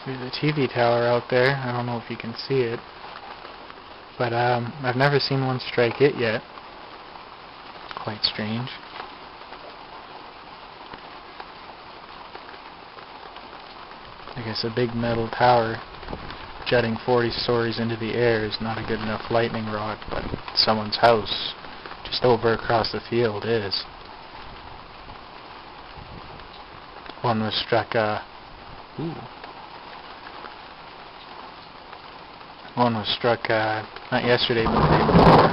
There's a TV tower out there. I don't know if you can see it, but I've never seen one strike it yet. Quite strange. I guess a big metal tower jutting 40 stories into the air is not a good enough lightning rod, but someone's house just over across the field is. One was struck, one was struck, not yesterday, but the day before.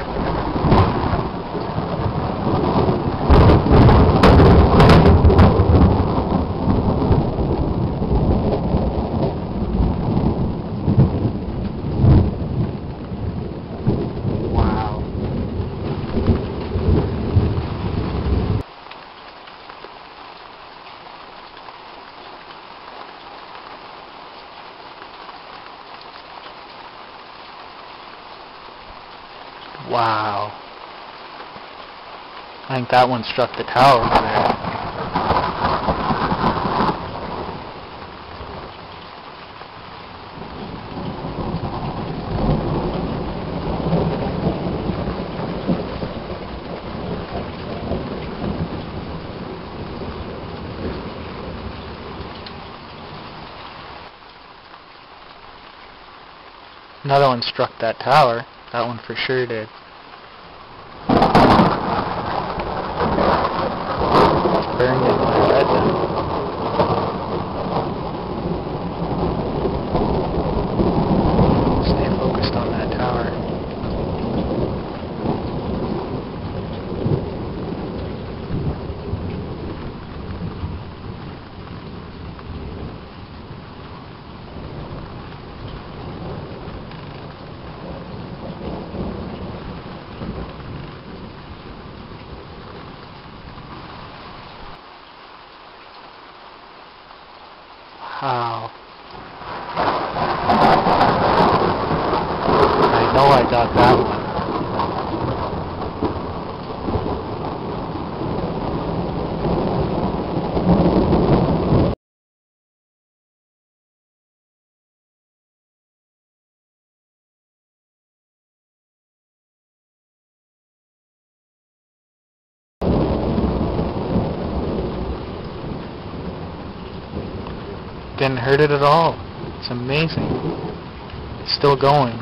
Wow. I think that one struck the tower over there. Another one struck that tower. That one for sure did. Burned in my retina. Stay focused on that tower. Wow. I know I got that one. Didn't hurt it at all. It's amazing. It's still going.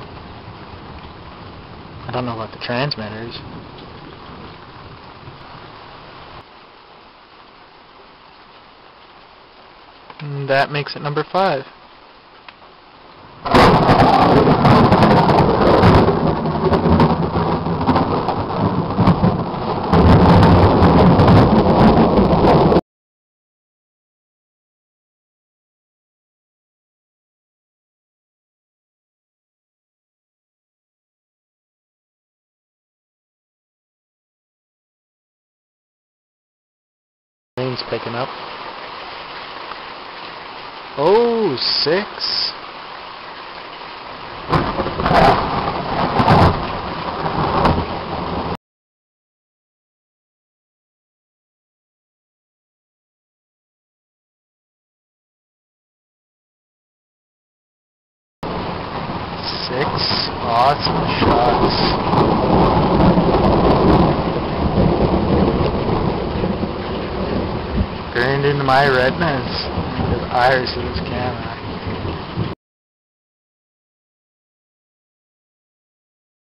I don't know about the transmitters. And that makes it number 5. Rain's picking up. Oh, 6. Awesome shots. Burned into my retinas, the iris of this camera.